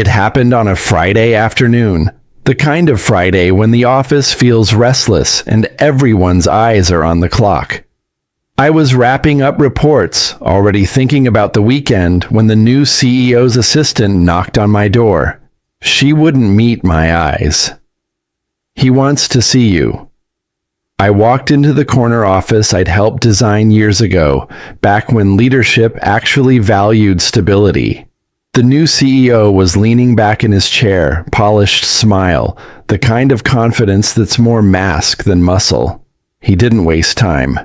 It happened on a Friday afternoon, the kind of Friday when the office feels restless and everyone's eyes are on the clock. I was wrapping up reports, already thinking about the weekend, when the new CEO's assistant knocked on my door. She wouldn't meet my eyes. "He wants to see you." I walked into the corner office I'd helped design years ago, back when leadership actually valued stability. The new CEO was leaning back in his chair, polished smile, the kind of confidence that's more mask than muscle. He didn't waste time.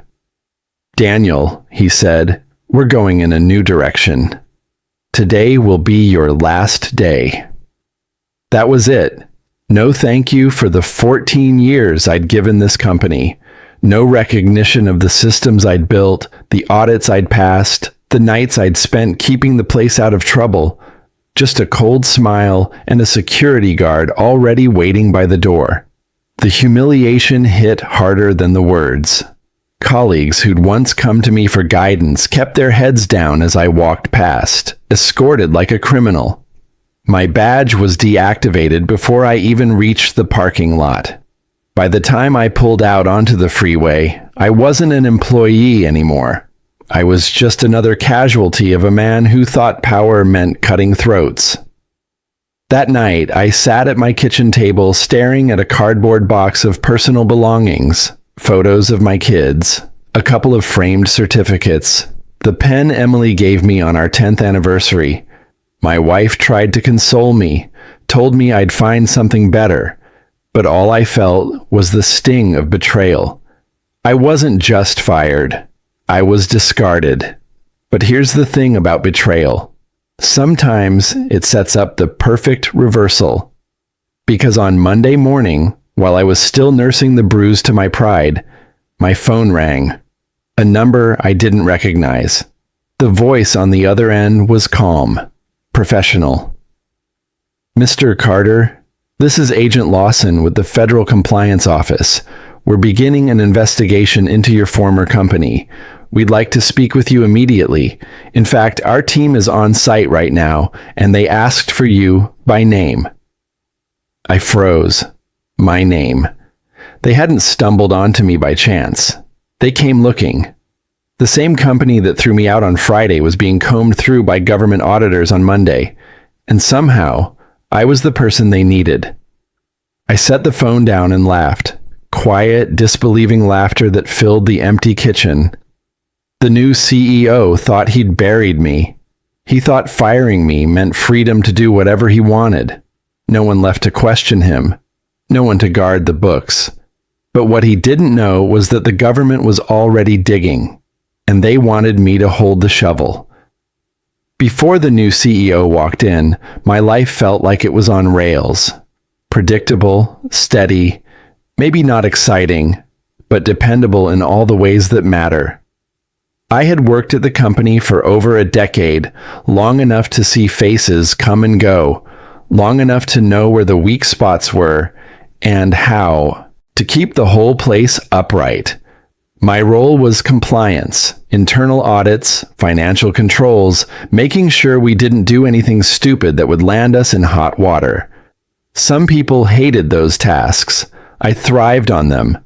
"Daniel," he said, "we're going in a new direction. Today will be your last day." That was it. No thank you for the 14 years I'd given this company. No recognition of the systems I'd built, the audits I'd passed, the nights I'd spent keeping the place out of trouble. Just a cold smile and a security guard already waiting by the door. The humiliation hit harder than the words. Colleagues who'd once come to me for guidance kept their heads down as I walked past, escorted like a criminal. My badge was deactivated before I even reached the parking lot. By the time I pulled out onto the freeway, I wasn't an employee anymore. I was just another casualty of a man who thought power meant cutting throats. That night, I sat at my kitchen table staring at a cardboard box of personal belongings, photos of my kids, a couple of framed certificates, the pen Emily gave me on our 10th anniversary. My wife tried to console me, told me I'd find something better, but all I felt was the sting of betrayal. I wasn't just fired. I was discarded. But here's the thing about betrayal. Sometimes it sets up the perfect reversal. Because on Monday morning, while I was still nursing the bruise to my pride, my phone rang. A number I didn't recognize. The voice on the other end was calm, professional. "Mr. Carter, this is Agent Lawson with the Federal Compliance Office. We're beginning an investigation into your former company. We'd like to speak with you immediately. In fact, our team is on site right now, and they asked for you by name." I froze. My name. They hadn't stumbled onto me by chance. They came looking. The same company that threw me out on Friday was being combed through by government auditors on Monday, and somehow, I was the person they needed. I set the phone down and laughed. Quiet, disbelieving laughter that filled the empty kitchen. The new CEO thought he'd buried me. He thought firing me meant freedom to do whatever he wanted. No one left to question him. No one to guard the books. But what he didn't know was that the government was already digging, and they wanted me to hold the shovel. Before the new CEO walked in, my life felt like it was on rails. Predictable, steady, maybe not exciting, but dependable in all the ways that matter. I had worked at the company for over a decade, long enough to see faces come and go, long enough to know where the weak spots were, and how to keep the whole place upright. My role was compliance, internal audits, financial controls, making sure we didn't do anything stupid that would land us in hot water. Some people hated those tasks. I thrived on them.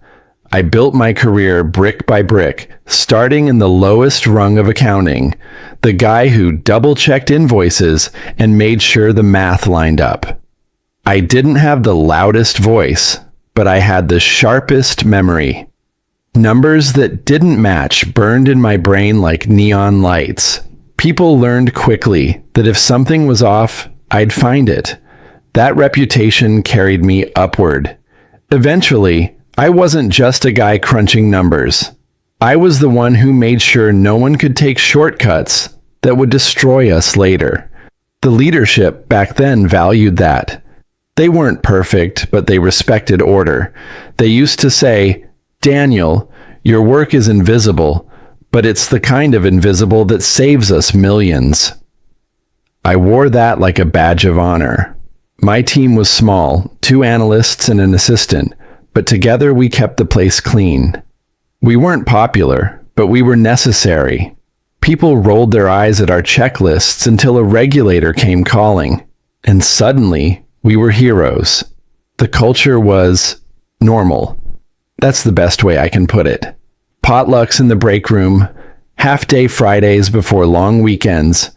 I built my career brick by brick, starting in the lowest rung of accounting, the guy who double-checked invoices and made sure the math lined up. I didn't have the loudest voice, but I had the sharpest memory. Numbers that didn't match burned in my brain like neon lights. People learned quickly that if something was off, I'd find it. That reputation carried me upward. Eventually, I wasn't just a guy crunching numbers. I was the one who made sure no one could take shortcuts that would destroy us later. The leadership back then valued that. They weren't perfect, but they respected order. They used to say, "Daniel, your work is invisible, but it's the kind of invisible that saves us millions." I wore that like a badge of honor. My team was small, 2 analysts and an assistant, but together we kept the place clean. We weren't popular, but we were necessary. People rolled their eyes at our checklists until a regulator came calling. And suddenly, we were heroes. The culture was normal. That's the best way I can put it. Potlucks in the break room, half-day Fridays before long weekends,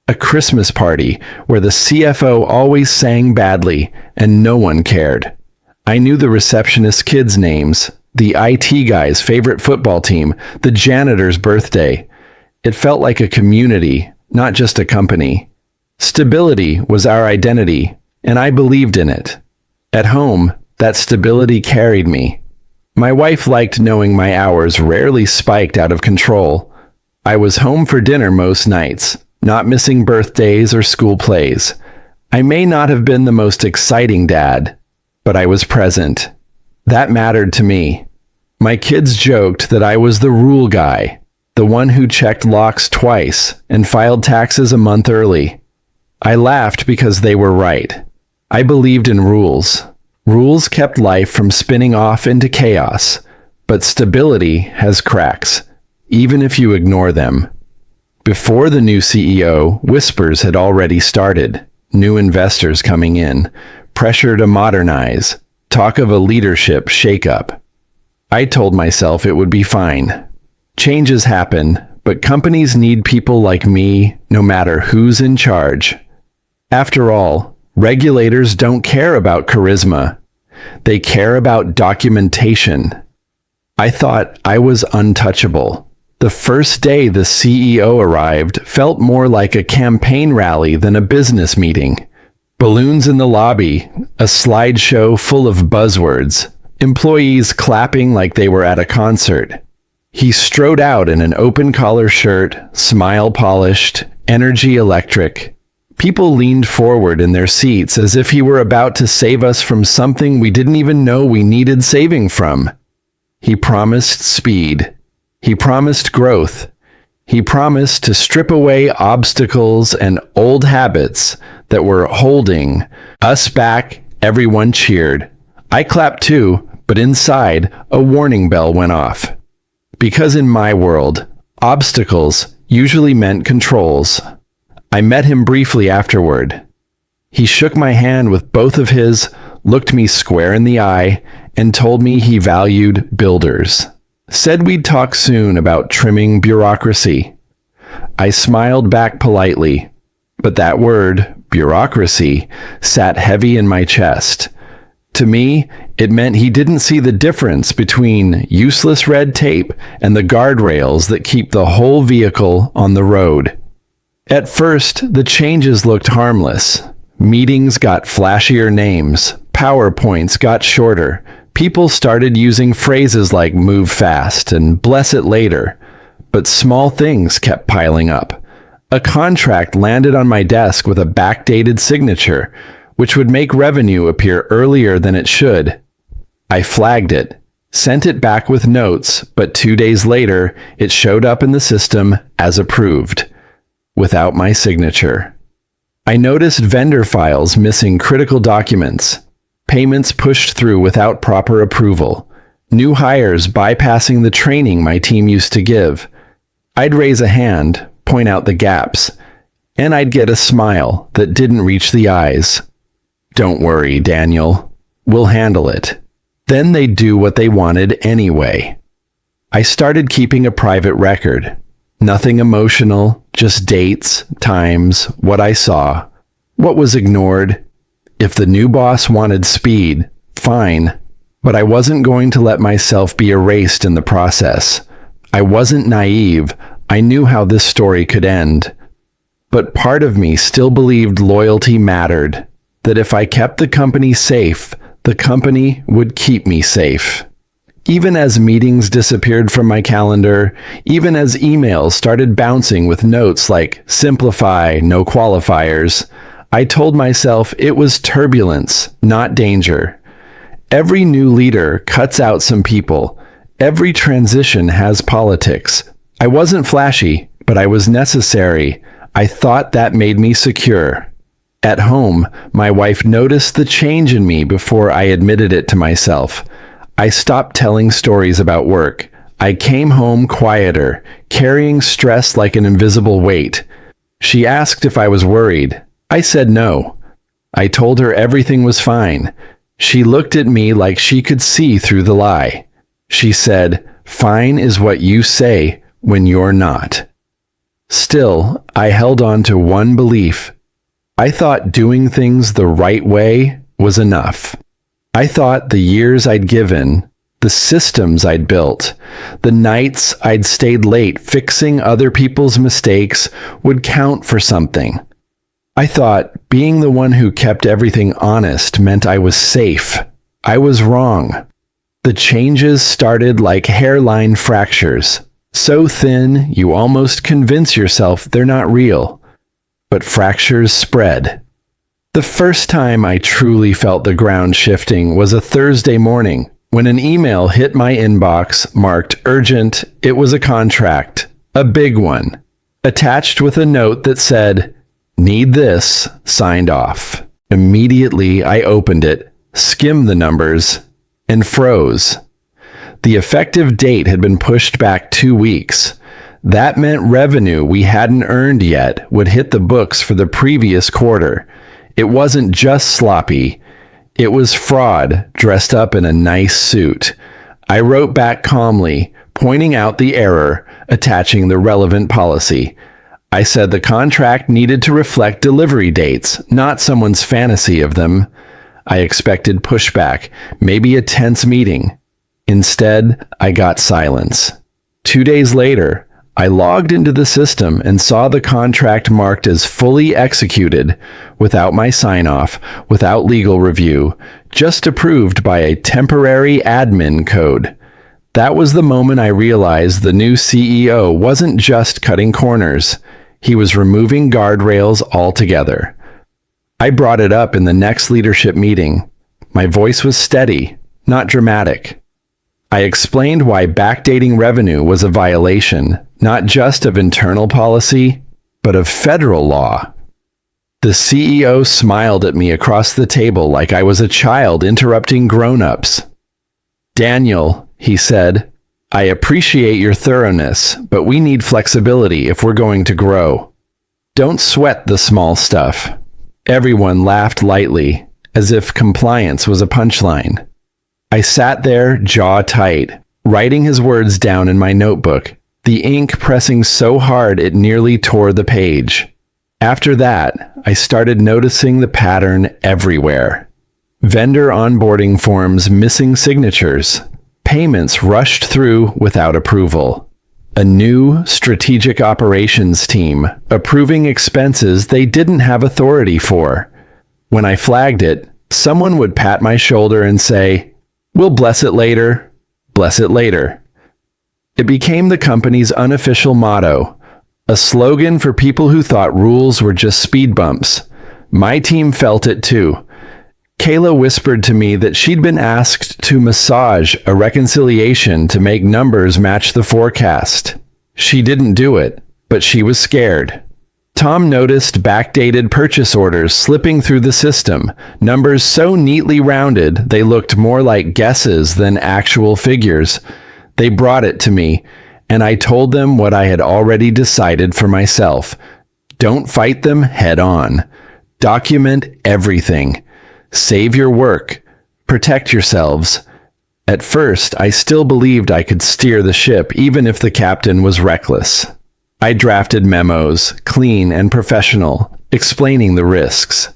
a Christmas party where the CFO always sang badly and no one cared. I knew the receptionist's kids' names, the IT guy's favorite football team, the janitor's birthday. It felt like a community, not just a company. Stability was our identity, and I believed in it. At home, that stability carried me. My wife liked knowing my hours rarely spiked out of control. I was home for dinner most nights, not missing birthdays or school plays. I may not have been the most exciting dad, but I was present. That mattered to me. My kids joked that I was the rule guy, the one who checked locks twice and filed taxes a month early. I laughed because they were right. I believed in rules. Rules kept life from spinning off into chaos, but stability has cracks, even if you ignore them. Before the new CEO, whispers had already started. New investors coming in, pressure to modernize, talk of a leadership shakeup. I told myself it would be fine. Changes happen, but companies need people like me, no matter who's in charge. After all, regulators don't care about charisma. They care about documentation. I thought I was untouchable. The first day the CEO arrived felt more like a campaign rally than a business meeting. Balloons in the lobby, a slideshow full of buzzwords, employees clapping like they were at a concert. He strode out in an open-collar shirt, smile polished, energy electric. People leaned forward in their seats as if he were about to save us from something we didn't even know we needed saving from. He promised speed. He promised growth. He promised to strip away obstacles and old habits that were holding us back. Everyone cheered. I clapped too, but inside, a warning bell went off. Because in my world, obstacles usually meant controls. I met him briefly afterward. He shook my hand with both of his, looked me square in the eye, and told me he valued builders. Said we'd talk soon about trimming bureaucracy. I smiled back politely, but that word, bureaucracy, sat heavy in my chest. To me, it meant he didn't see the difference between useless red tape and the guardrails that keep the whole vehicle on the road. At first, the changes looked harmless. Meetings got flashier names, PowerPoints got shorter, people started using phrases like move fast and bless it later. But small things kept piling up. A contract landed on my desk with a backdated signature, which would make revenue appear earlier than it should. I flagged it, sent it back with notes, but 2 days later, it showed up in the system as approved, without my signature. I noticed vendor files missing critical documents, payments pushed through without proper approval, new hires bypassing the training my team used to give. I'd raise a hand, point out the gaps, and I'd get a smile that didn't reach the eyes. Don't worry, Daniel. We'll handle it. Then they'd do what they wanted anyway. I started keeping a private record. Nothing emotional, just dates, times, what I saw, what was ignored. If the new boss wanted speed, fine, but I wasn't going to let myself be erased in the process. I wasn't naive. I knew how this story could end. But part of me still believed loyalty mattered, that if I kept the company safe, the company would keep me safe. Even as meetings disappeared from my calendar, even as emails started bouncing with notes like simplify, no qualifiers, I told myself it was turbulence, not danger. Every new leader cuts out some people. Every transition has politics. I wasn't flashy, but I was necessary. I thought that made me secure. At home, my wife noticed the change in me before I admitted it to myself. I stopped telling stories about work. I came home quieter, carrying stress like an invisible weight. She asked if I was worried. I said no. I told her everything was fine. She looked at me like she could see through the lie. She said, "Fine is what you say when you're not." Still, I held on to one belief. I thought doing things the right way was enough. I thought the years I'd given, the systems I'd built, the nights I'd stayed late fixing other people's mistakes would count for something. I thought being the one who kept everything honest meant I was safe. I was wrong. The changes started like hairline fractures, so thin you almost convince yourself they're not real. But fractures spread. The first time I truly felt the ground shifting was a Thursday morning when an email hit my inbox marked urgent. It was a contract, a big one, attached with a note that said, "Need this," signed off. Immediately I opened it, skimmed the numbers, and froze. The effective date had been pushed back 2 weeks. That meant revenue we hadn't earned yet would hit the books for the previous quarter. It wasn't just sloppy. It was fraud dressed up in a nice suit. I wrote back calmly, pointing out the error, attaching the relevant policy. I said the contract needed to reflect delivery dates, not someone's fantasy of them. I expected pushback, maybe a tense meeting. Instead, I got silence. 2 days later, I logged into the system and saw the contract marked as fully executed, without my sign-off, without legal review, just approved by a temporary admin code. That was the moment I realized the new CEO wasn't just cutting corners. He was removing guardrails altogether. I brought it up in the next leadership meeting. My voice was steady, not dramatic. I explained why backdating revenue was a violation, not just of internal policy, but of federal law. The CEO smiled at me across the table like I was a child interrupting grown-ups. "Daniel," he said, "I appreciate your thoroughness, but we need flexibility if we're going to grow. Don't sweat the small stuff." Everyone laughed lightly, as if compliance was a punchline. I sat there, jaw tight, writing his words down in my notebook, the ink pressing so hard it nearly tore the page. After that, I started noticing the pattern everywhere. Vendor onboarding forms missing signatures. Payments rushed through without approval. A new strategic operations team approving expenses they didn't have authority for. When I flagged it, someone would pat my shoulder and say, "We'll bless it later. Bless it later." It became the company's unofficial motto, a slogan for people who thought rules were just speed bumps. My team felt it too. Kayla whispered to me that she'd been asked to massage a reconciliation to make numbers match the forecast. She didn't do it, but she was scared. Tom noticed backdated purchase orders slipping through the system, numbers so neatly rounded they looked more like guesses than actual figures. They brought it to me, and I told them what I had already decided for myself. Don't fight them head on. Document everything. Save your work. Protect yourselves. At first, I still believed I could steer the ship even if the captain was reckless. I drafted memos, clean and professional, explaining the risks.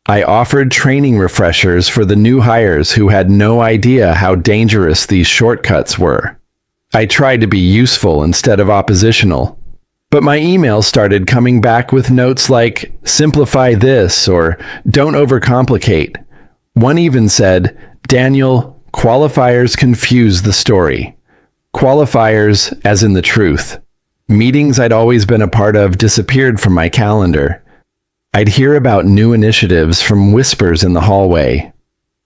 I offered training refreshers for the new hires who had no idea how dangerous these shortcuts were. I tried to be useful instead of oppositional. But my emails started coming back with notes like, "Simplify this," or "Don't overcomplicate." One even said, "Daniel, qualifiers confuse the story." Qualifiers as in the truth. Meetings I'd always been a part of disappeared from my calendar. I'd hear about new initiatives from whispers in the hallway.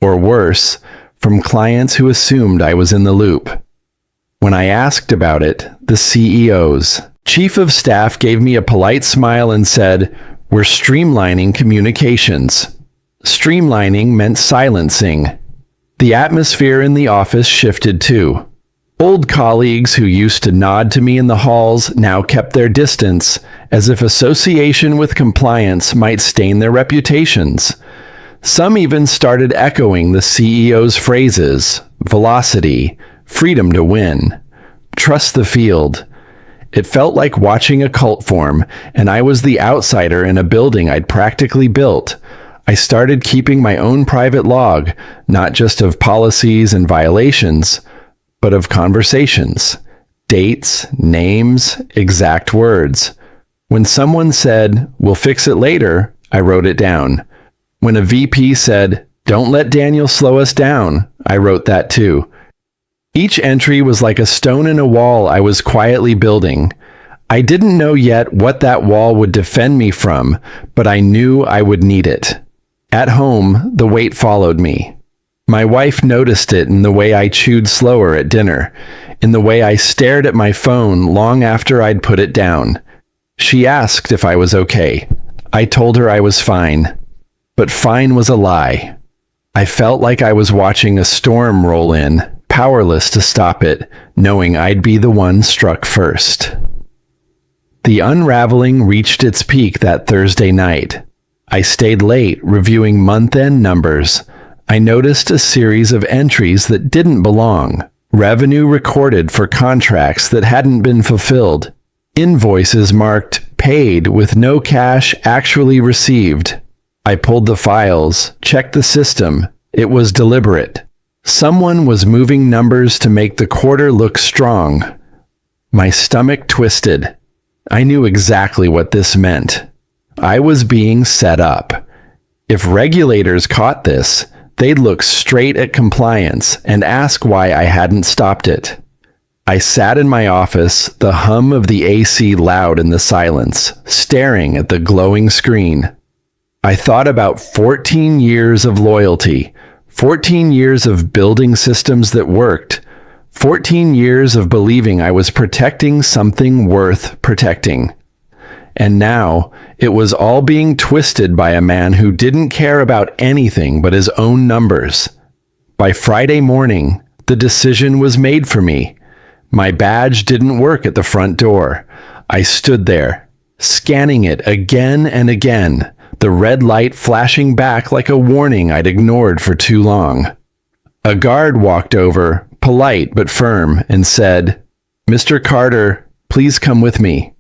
Or worse, from clients who assumed I was in the loop. When I asked about it, the CEO's chief of staff gave me a polite smile and said, "We're streamlining communications." Streamlining meant silencing. The atmosphere in the office shifted too. Old colleagues who used to nod to me in the halls now kept their distance, as if association with compliance might stain their reputations. Some even started echoing the CEO's phrases: velocity, freedom to win, trust the field. It felt like watching a cult form, and I was the outsider in a building I'd practically built. I started keeping my own private log, not just of policies and violations, but of conversations, dates, names, exact words. When someone said, "We'll fix it later," I wrote it down. When a VP said, "Don't let Daniel slow us down," I wrote that too. Each entry was like a stone in a wall I was quietly building. I didn't know yet what that wall would defend me from, but I knew I would need it. At home, the weight followed me. My wife noticed it in the way I chewed slower at dinner, in the way I stared at my phone long after I'd put it down. She asked if I was okay. I told her I was fine. But fine was a lie. I felt like I was watching a storm roll in, powerless to stop it, knowing I'd be the one struck first. The unraveling reached its peak that Thursday night. I stayed late reviewing month-end numbers. I noticed a series of entries that didn't belong. Revenue recorded for contracts that hadn't been fulfilled. Invoices marked paid with no cash actually received. I pulled the files, checked the system. It was deliberate. Someone was moving numbers to make the quarter look strong. My stomach twisted. I knew exactly what this meant. I was being set up. If regulators caught this, they'd look straight at compliance and ask why I hadn't stopped it. I sat in my office, the hum of the AC loud in the silence, staring at the glowing screen. I thought about 14 years of loyalty, 14 years of building systems that worked, 14 years of believing I was protecting something worth protecting. And now, it was all being twisted by a man who didn't care about anything but his own numbers. By Friday morning, the decision was made for me. My badge didn't work at the front door. I stood there, scanning it again and again, the red light flashing back like a warning I'd ignored for too long. A guard walked over, polite but firm, and said, "Mr. Carter, please come with me."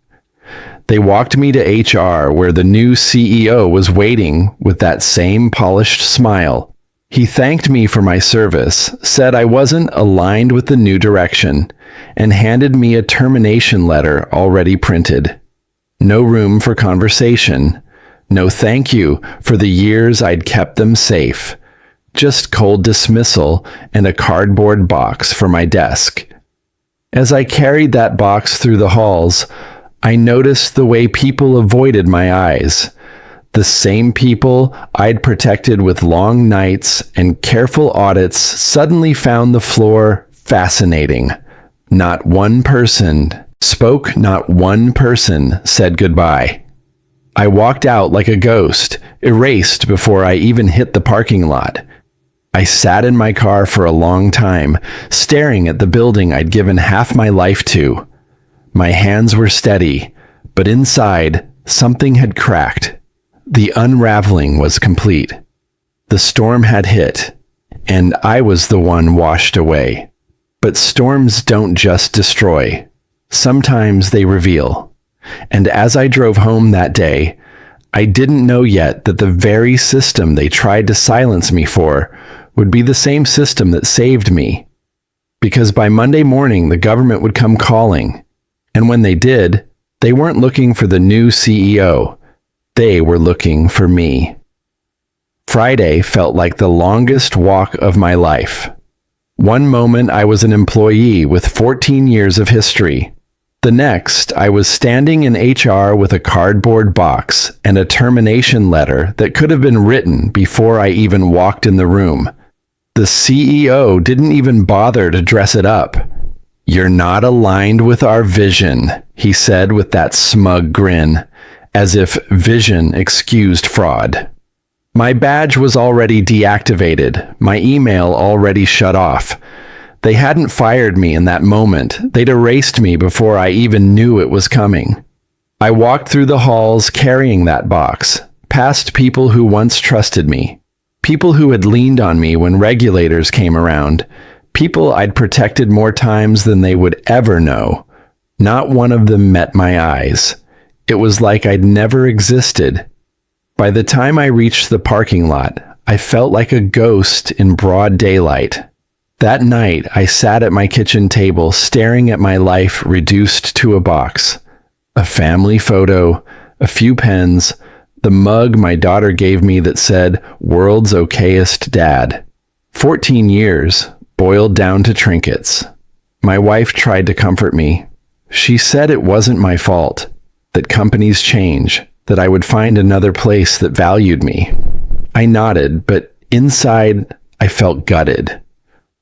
They walked me to HR, where the new CEO was waiting with that same polished smile. He thanked me for my service, said I wasn't aligned with the new direction, and handed me a termination letter already printed. No room for conversation. No thank you for the years I'd kept them safe. Just cold dismissal and a cardboard box for my desk. As I carried that box through the halls, I noticed the way people avoided my eyes. The same people I'd protected with long nights and careful audits suddenly found the floor fascinating. Not one person spoke, not one person said goodbye. I walked out like a ghost, erased before I even hit the parking lot. I sat in my car for a long time, staring at the building I'd given half my life to. My hands were steady, but inside, something had cracked. The unraveling was complete. The storm had hit, and I was the one washed away. But storms don't just destroy. Sometimes they reveal. And as I drove home that day, I didn't know yet that the very system they tried to silence me for would be the same system that saved me. Because by Monday morning, the government would come calling. And when they did, they weren't looking for the new CEO. They were looking for me. Friday felt like the longest walk of my life. One moment I was an employee with 14 years of history. The next, I was standing in HR with a cardboard box and a termination letter that could have been written before I even walked in the room. The CEO didn't even bother to dress it up. "You're not aligned with our vision," he said with that smug grin, as if vision excused fraud. My badge was already deactivated, my email already shut off. They hadn't fired me in that moment. They'd erased me before I even knew it was coming. I walked through the halls carrying that box, past people who once trusted me. People who had leaned on me when regulators came around. People I'd protected more times than they would ever know. Not one of them met my eyes. It was like I'd never existed. By the time I reached the parking lot, I felt like a ghost in broad daylight. That night, I sat at my kitchen table staring at my life reduced to a box. A family photo, a few pens, the mug my daughter gave me that said, "World's Okayest Dad." 14 years, boiled down to trinkets. My wife tried to comfort me. She said it wasn't my fault, that companies change, that I would find another place that valued me. I nodded, but inside, I felt gutted.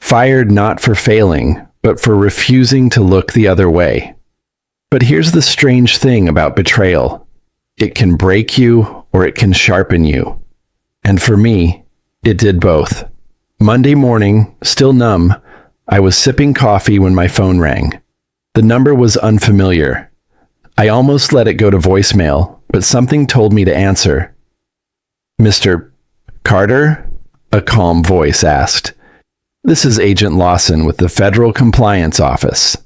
Fired not for failing, but for refusing to look the other way. But here's the strange thing about betrayal. It can break you or it can sharpen you. And for me, it did both. Monday morning, still numb, I was sipping coffee when my phone rang. The number was unfamiliar. I almost let it go to voicemail, but something told me to answer. "Mr. Carter?" a calm voice asked. "This is Agent Lawson with the Federal Compliance Office.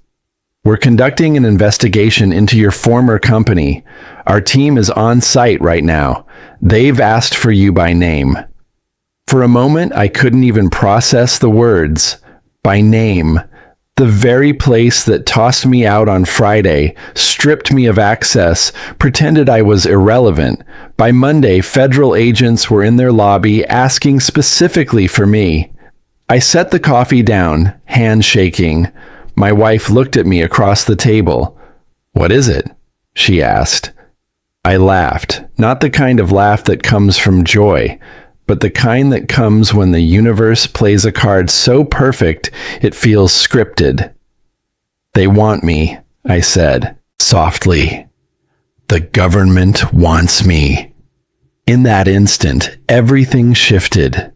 We're conducting an investigation into your former company. Our team is on site right now. They've asked for you by name." For a moment, I couldn't even process the words. By name. The very place that tossed me out on Friday, stripped me of access, pretended I was irrelevant. By Monday, federal agents were in their lobby asking specifically for me. I set the coffee down, hand shaking. My wife looked at me across the table. "What is it?" she asked. I laughed, not the kind of laugh that comes from joy, but the kind that comes when the universe plays a card so perfect it feels scripted. "They want me," I said, softly. "The government wants me." In that instant, everything shifted.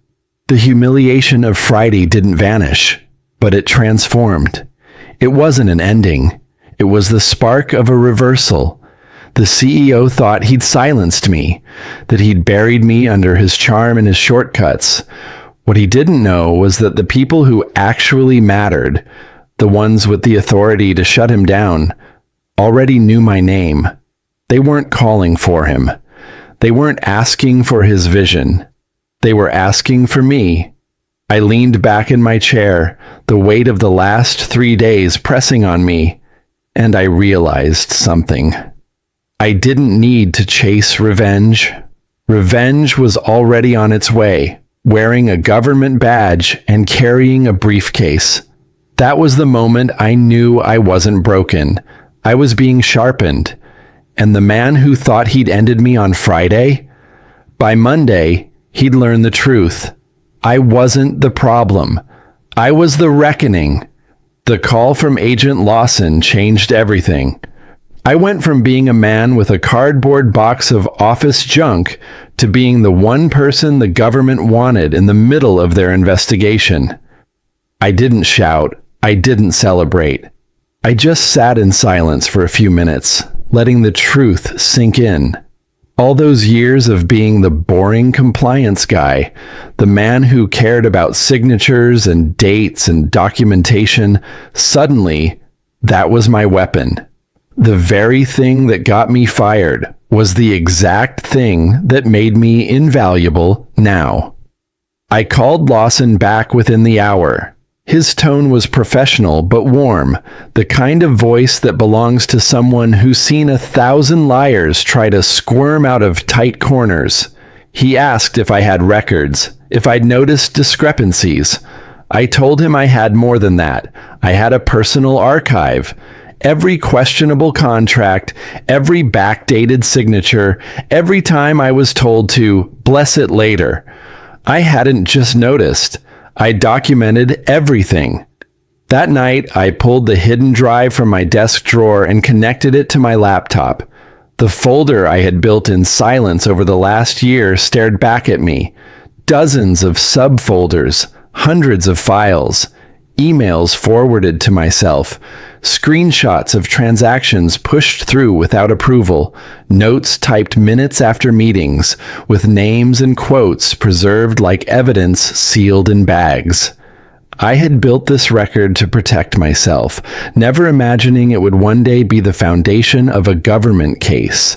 The humiliation of Friday didn't vanish, but it transformed. It wasn't an ending. It was the spark of a reversal. The CEO thought he'd silenced me, that he'd buried me under his charm and his shortcuts. What he didn't know was that the people who actually mattered, the ones with the authority to shut him down, already knew my name. They weren't calling for him. They weren't asking for his vision. They were asking for me. I leaned back in my chair, the weight of the last 3 days pressing on me, and I realized something. I didn't need to chase revenge. Revenge was already on its way, wearing a government badge and carrying a briefcase. That was the moment I knew I wasn't broken. I was being sharpened. And the man who thought he'd ended me on Friday? By Monday, he'd learn the truth. I wasn't the problem. I was the reckoning. The call from Agent Lawson changed everything. I went from being a man with a cardboard box of office junk to being the one person the government wanted in the middle of their investigation. I didn't shout. I didn't celebrate. I just sat in silence for a few minutes, letting the truth sink in. All those years of being the boring compliance guy, the man who cared about signatures and dates and documentation, suddenly, that was my weapon. The very thing that got me fired was the exact thing that made me invaluable now. I called Lawson back within the hour. His tone was professional but warm, the kind of voice that belongs to someone who's seen 1,000 liars try to squirm out of tight corners. He asked if I had records, if I'd noticed discrepancies. I told him I had more than that. I had a personal archive. Every questionable contract, every backdated signature, every time I was told to bless it later. I hadn't just noticed. I documented everything. That night, I pulled the hidden drive from my desk drawer and connected it to my laptop. The folder I had built in silence over the last year stared back at me. Dozens of subfolders, hundreds of files. emails forwarded to myself, screenshots of transactions pushed through without approval, notes typed minutes after meetings, with names and quotes preserved like evidence sealed in bags. I had built this record to protect myself, never imagining it would one day be the foundation of a government case.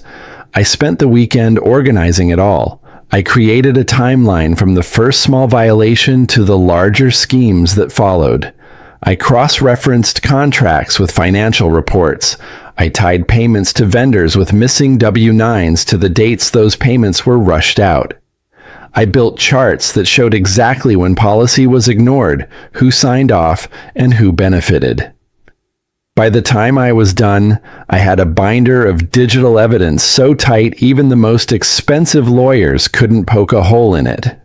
I spent the weekend organizing it all. I created a timeline from the first small violation to the larger schemes that followed. I cross-referenced contracts with financial reports. I tied payments to vendors with missing W-9s to the dates those payments were rushed out. I built charts that showed exactly when policy was ignored, who signed off, and who benefited. By the time I was done, I had a binder of digital evidence so tight even the most expensive lawyers couldn't poke a hole in it.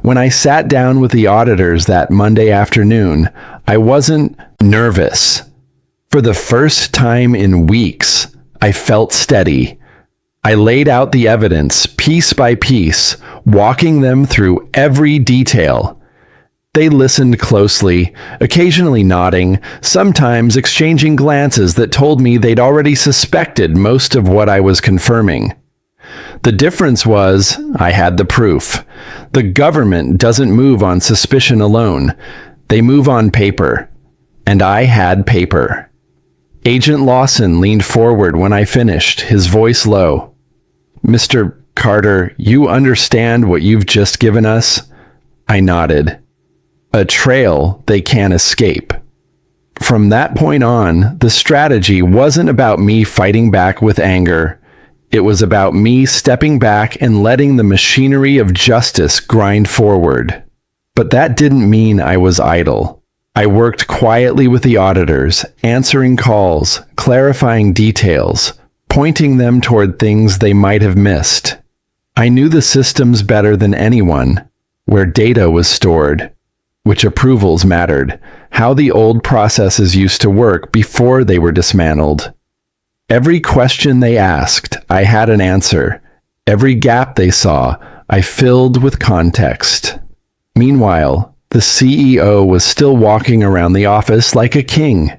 When I sat down with the auditors that Monday afternoon, I wasn't nervous. For the first time in weeks, I felt steady. I laid out the evidence piece by piece, walking them through every detail. They listened closely, occasionally nodding, sometimes exchanging glances that told me they'd already suspected most of what I was confirming. The difference was, I had the proof. The government doesn't move on suspicion alone. They move on paper. And I had paper. Agent Lawson leaned forward when I finished, his voice low. "Mr. Carter, you understand what you've just given us?" I nodded. A trail they can't escape. From that point on, the strategy wasn't about me fighting back with anger. It was about me stepping back and letting the machinery of justice grind forward. But that didn't mean I was idle. I worked quietly with the auditors, answering calls, clarifying details, pointing them toward things they might have missed. I knew the systems better than anyone, where data was stored, which approvals mattered, how the old processes used to work before they were dismantled. Every question they asked, I had an answer. Every gap they saw, I filled with context. Meanwhile, the CEO was still walking around the office like a king.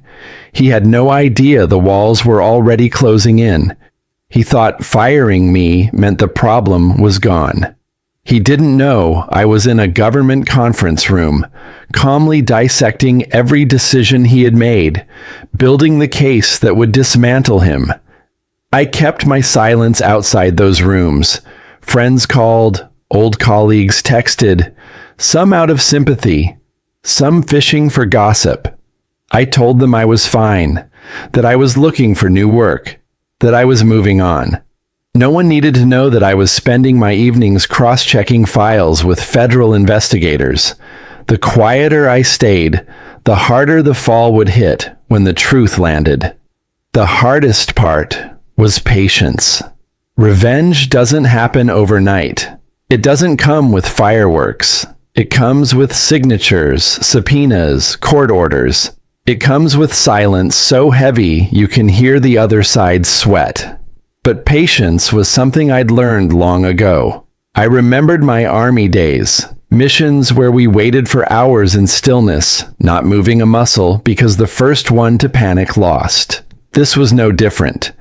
He had no idea the walls were already closing in. He thought firing me meant the problem was gone. He didn't know I was in a government conference room, calmly dissecting every decision he had made, building the case that would dismantle him. I kept my silence outside those rooms. Friends called, old colleagues texted, some out of sympathy, some fishing for gossip. I told them I was fine, that I was looking for new work, that I was moving on. No one needed to know that I was spending my evenings cross-checking files with federal investigators. The quieter I stayed, the harder the fall would hit when the truth landed. The hardest part was patience. Revenge doesn't happen overnight. It doesn't come with fireworks. It comes with signatures, subpoenas, court orders. It comes with silence so heavy you can hear the other side sweat. But patience was something I'd learned long ago. I remembered my army days, missions where we waited for hours in stillness, not moving a muscle because the first one to panic lost. This was no different.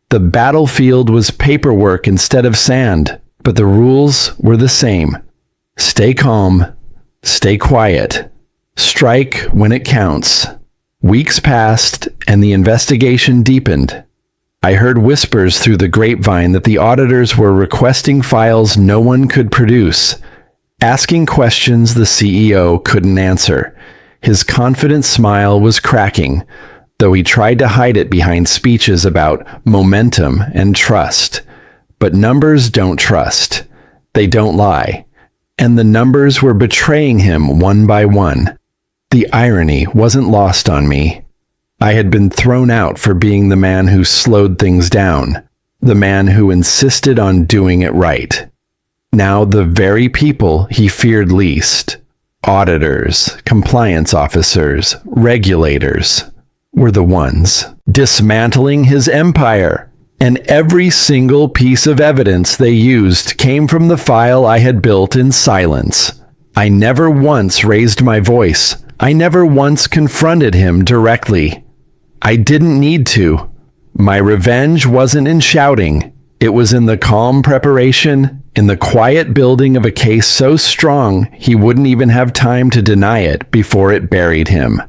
The battlefield was paperwork instead of sand, but the rules were the same. Stay calm, stay quiet, strike when it counts. Weeks passed and the investigation deepened. I heard whispers through the grapevine that the auditors were requesting files no one could produce, asking questions the CEO couldn't answer. His confident smile was cracking, though he tried to hide it behind speeches about momentum and trust. But numbers don't trust. They don't lie. And the numbers were betraying him one by one. The irony wasn't lost on me. I had been thrown out for being the man who slowed things down, the man who insisted on doing it right. Now the very people he feared least, auditors, compliance officers, regulators, were the ones dismantling his empire. And every single piece of evidence they used came from the file I had built in silence. I never once raised my voice. I never once confronted him directly. I didn't need to. My revenge wasn't in shouting. It was in the calm preparation, in the quiet building of a case so strong he wouldn't even have time to deny it before it buried him.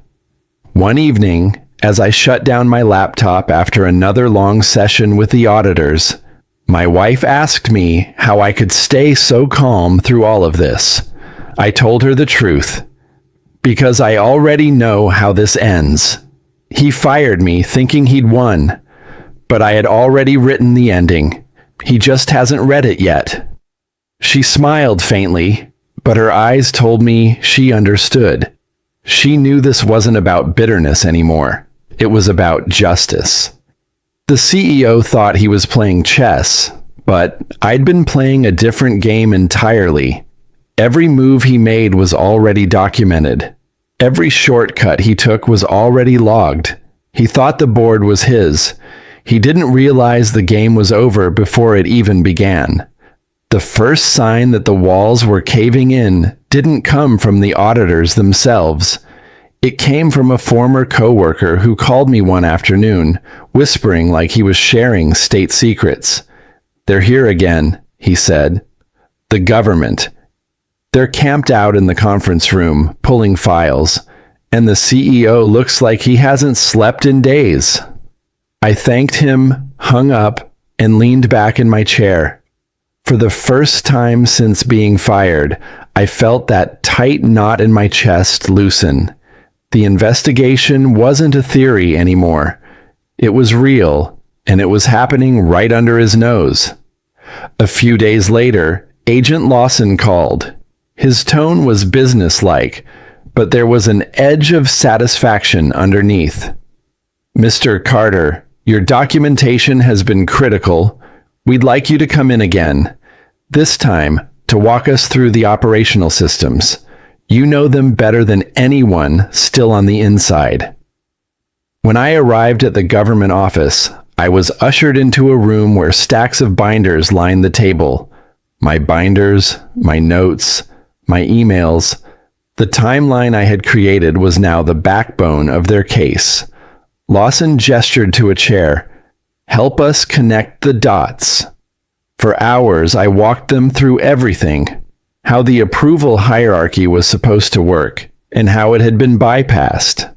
One evening, as I shut down my laptop after another long session with the auditors, my wife asked me how I could stay so calm through all of this. I told her the truth. Because I already know how this ends. He fired me thinking he'd won, but I had already written the ending. He just hasn't read it yet. She smiled faintly, but her eyes told me she understood. She knew this wasn't about bitterness anymore. It was about justice. The CEO thought he was playing chess, but I'd been playing a different game entirely. Every move he made was already documented. Every shortcut he took was already logged. He thought the board was his. He didn't realize the game was over before it even began. The first sign that the walls were caving in didn't come from the auditors themselves. It came from a former coworker who called me one afternoon, whispering like he was sharing state secrets. "They're here again," he said. "The government. They're camped out in the conference room, pulling files, and the CEO looks like he hasn't slept in days." I thanked him, hung up, and leaned back in my chair. For the first time since being fired, I felt that tight knot in my chest loosen. The investigation wasn't a theory anymore. It was real, and it was happening right under his nose. A few days later, Agent Lawson called. His tone was businesslike, but there was an edge of satisfaction underneath. "Mr. Carter, your documentation has been critical. We'd like you to come in again. This time, to walk us through the operational systems. You know them better than anyone still on the inside." When I arrived at the government office, I was ushered into a room where stacks of binders lined the table. My binders, my notes, my emails. The timeline I had created was now the backbone of their case. Lawson gestured to a chair. "Help us connect the dots." For hours, I walked them through everything. How the approval hierarchy was supposed to work, and how it had been bypassed.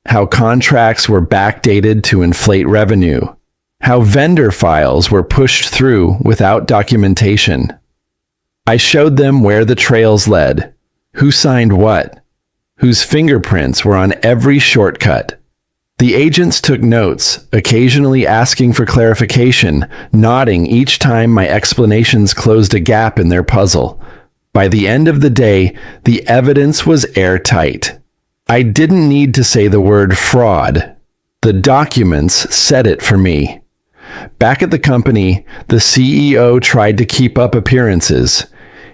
How contracts were backdated to inflate revenue. How vendor files were pushed through without documentation. I showed them where the trails led, who signed what, whose fingerprints were on every shortcut. The agents took notes, occasionally asking for clarification, nodding each time my explanations closed a gap in their puzzle. By the end of the day, the evidence was airtight. I didn't need to say the word fraud. The documents said it for me. Back at the company, the CEO tried to keep up appearances.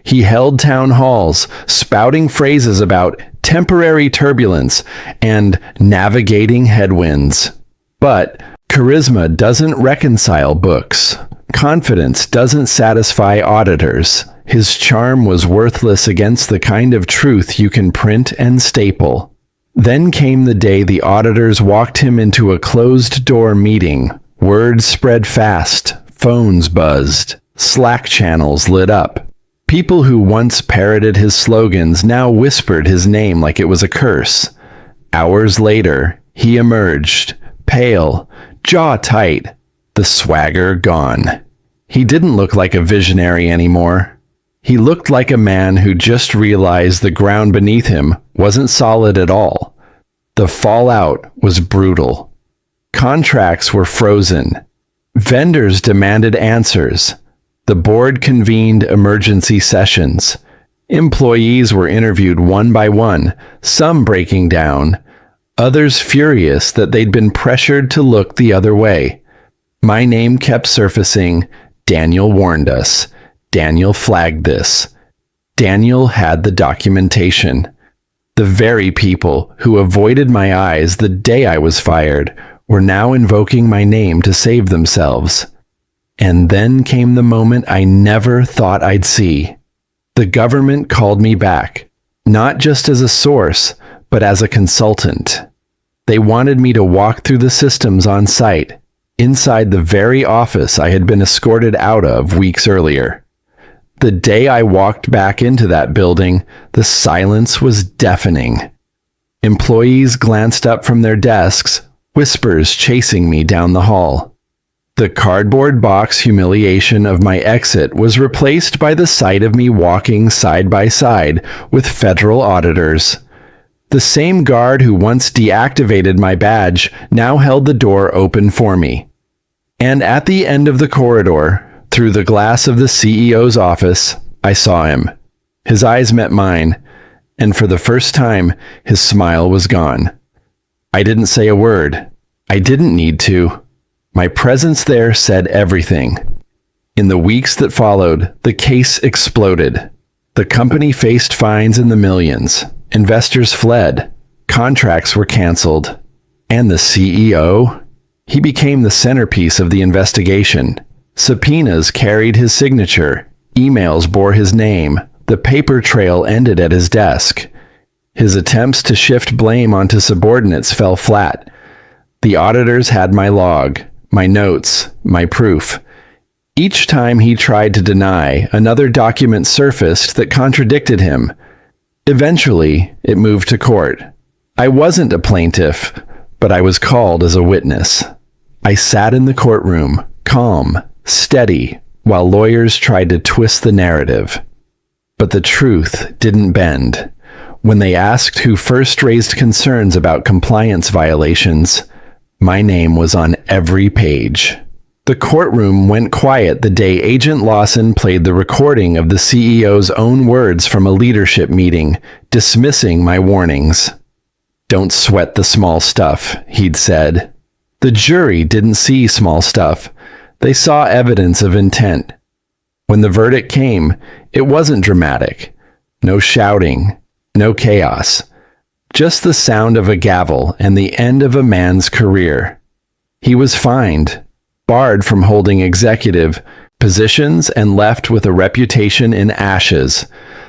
He held town halls, spouting phrases about temporary turbulence and navigating headwinds. But charisma doesn't reconcile books. Confidence doesn't satisfy auditors. His charm was worthless against the kind of truth you can print and staple. Then came the day the auditors walked him into a closed-door meeting. Words spread fast, phones buzzed, Slack channels lit up. People who once parroted his slogans now whispered his name like it was a curse. Hours later, he emerged, pale, jaw tight, the swagger gone. He didn't look like a visionary anymore. He looked like a man who just realized the ground beneath him wasn't solid at all. The fallout was brutal. Contracts were frozen. Vendors demanded answers. The board convened emergency sessions. Employees were interviewed one by one, some breaking down, others furious that they'd been pressured to look the other way. My name kept surfacing. Daniel warned us. Daniel flagged this. Daniel had the documentation. The very people who avoided my eyes the day I was fired were now invoking my name to save themselves. And then came the moment I never thought I'd see. The government called me back, not just as a source, but as a consultant. They wanted me to walk through the systems on site, inside the very office I had been escorted out of weeks earlier. The day I walked back into that building, the silence was deafening. Employees glanced up from their desks, whispers chasing me down the hall. The cardboard box humiliation of my exit was replaced by the sight of me walking side by side with federal auditors. The same guard who once deactivated my badge now held the door open for me. And at the end of the corridor, through the glass of the CEO's office, I saw him. His eyes met mine, and for the first time, his smile was gone. I didn't say a word. I didn't need to. My presence there said everything. In the weeks that followed, the case exploded. The company faced fines in the millions. Investors fled. Contracts were canceled. And the CEO? He became the centerpiece of the investigation. Subpoenas carried his signature. Emails bore his name. The paper trail ended at his desk. His attempts to shift blame onto subordinates fell flat. The auditors had my log, my notes, my proof. Each time he tried to deny, another document surfaced that contradicted him. Eventually, it moved to court. I wasn't a plaintiff, but I was called as a witness. I sat in the courtroom, calm, steady, while lawyers tried to twist the narrative. But the truth didn't bend. When they asked who first raised concerns about compliance violations, my name was on every page. The courtroom went quiet the day Agent Lawson played the recording of the CEO's own words from a leadership meeting, dismissing my warnings. "Don't sweat the small stuff," he'd said. The jury didn't see small stuff. They saw evidence of intent. When the verdict came, it wasn't dramatic. No shouting, no chaos. Just the sound of a gavel and the end of a man's career. He was fined, barred from holding executive positions, and left with a reputation in ashes.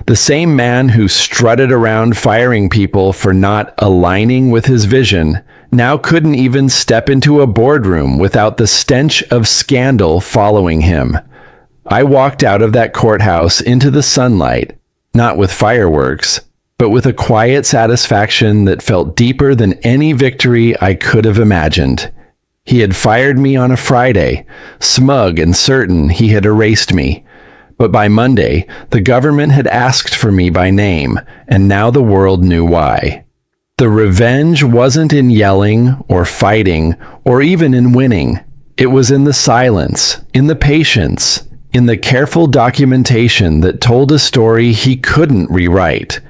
The same man who strutted around firing people for not aligning with his vision now couldn't even step into a boardroom without the stench of scandal following him. I walked out of that courthouse into the sunlight, not with fireworks, but with a quiet satisfaction that felt deeper than any victory I could have imagined. He had fired me on a Friday, smug and certain he had erased me. But by Monday, the government had asked for me by name, and now the world knew why. The revenge wasn't in yelling or fighting or even in winning. It was in the silence, in the patience, in the careful documentation that told a story he couldn't rewrite.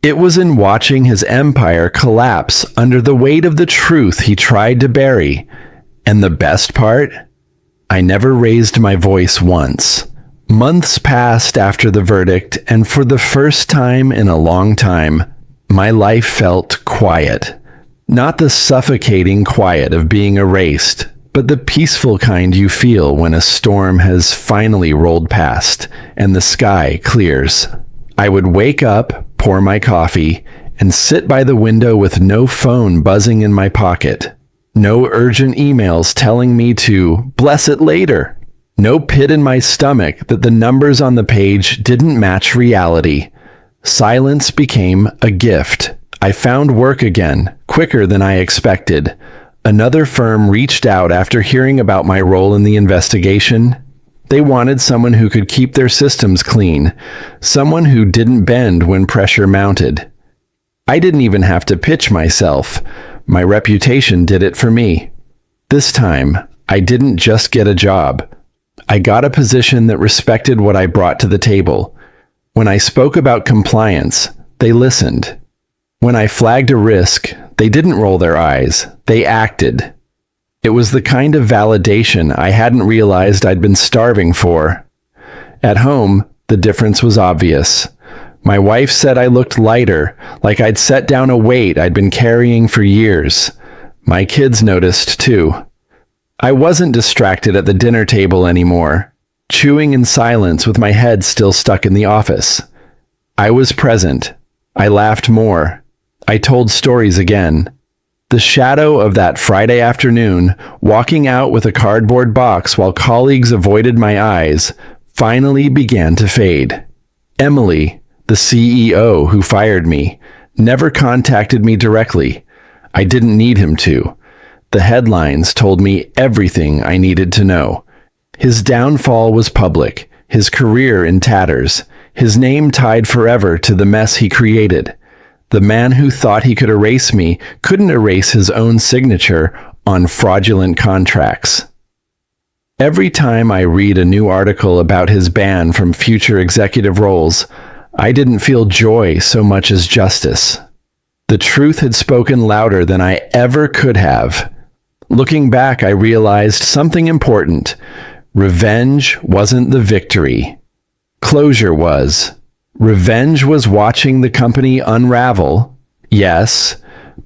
It was in watching his empire collapse under the weight of the truth he tried to bury. And the best part? I never raised my voice once. Months passed after the verdict, and for the first time in a long time, my life felt quiet. Not the suffocating quiet of being erased, but the peaceful kind you feel when a storm has finally rolled past and the sky clears. I would wake up, pour my coffee, and sit by the window with no phone buzzing in my pocket. No urgent emails telling me to bless it later. No pit in my stomach that the numbers on the page didn't match reality. Silence became a gift. I found work again, quicker than I expected. Another firm reached out after hearing about my role in the investigation. They wanted someone who could keep their systems clean, someone who didn't bend when pressure mounted. I didn't even have to pitch myself. My reputation did it for me. This time, I didn't just get a job. I got a position that respected what I brought to the table. When I spoke about compliance, they listened. When I flagged a risk, they didn't roll their eyes. They acted. It was the kind of validation I hadn't realized I'd been starving for. At home, the difference was obvious. My wife said I looked lighter, like I'd set down a weight I'd been carrying for years. My kids noticed too. I wasn't distracted at the dinner table anymore, chewing in silence with my head still stuck in the office. I was present. I laughed more. I told stories again. The shadow of that Friday afternoon, walking out with a cardboard box while colleagues avoided my eyes, finally began to fade. Emily, the CEO who fired me, never contacted me directly. I didn't need him to. The headlines told me everything I needed to know. His downfall was public, his career in tatters, his name tied forever to the mess he created. The man who thought he could erase me couldn't erase his own signature on fraudulent contracts. Every time I read a new article about his ban from future executive roles, I didn't feel joy so much as justice. The truth had spoken louder than I ever could have. Looking back, I realized something important. Revenge wasn't the victory. Closure was. Revenge was watching the company unravel, yes,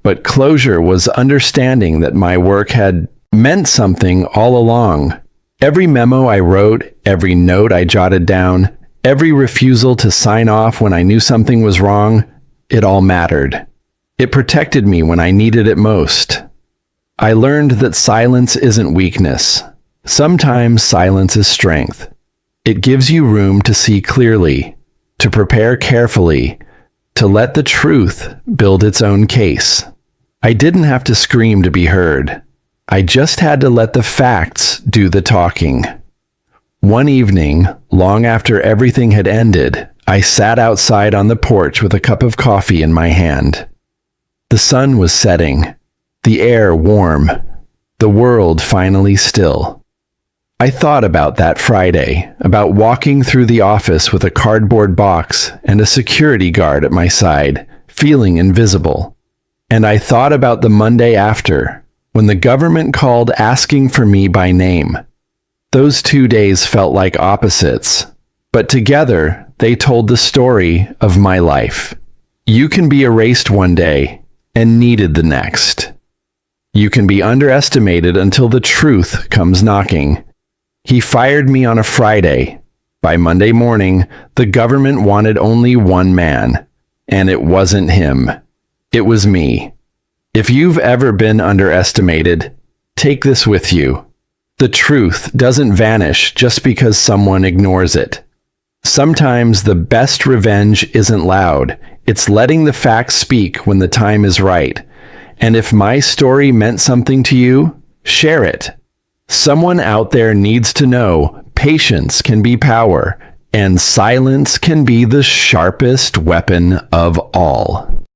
but closure was understanding that my work had meant something all along. Every memo I wrote, every note I jotted down, every refusal to sign off when I knew something was wrong, it all mattered. It protected me when I needed it most. I learned that silence isn't weakness. Sometimes silence is strength. It gives you room to see clearly, to prepare carefully, to let the truth build its own case. I didn't have to scream to be heard. I just had to let the facts do the talking. One evening, long after everything had ended, I sat outside on the porch with a cup of coffee in my hand. The sun was setting, the air warm, the world finally still. I thought about that Friday, about walking through the office with a cardboard box and a security guard at my side, feeling invisible. And I thought about the Monday after, when the government called asking for me by name. Those 2 days felt like opposites, but together they told the story of my life. You can be erased one day and needed the next. You can be underestimated until the truth comes knocking. He fired me on a Friday. By Monday morning, the government wanted only one man, and it wasn't him. It was me. If you've ever been underestimated, take this with you. The truth doesn't vanish just because someone ignores it. Sometimes the best revenge isn't loud. It's letting the facts speak when the time is right. And if my story meant something to you, share it. Someone out there needs to know patience can be power, and silence can be the sharpest weapon of all.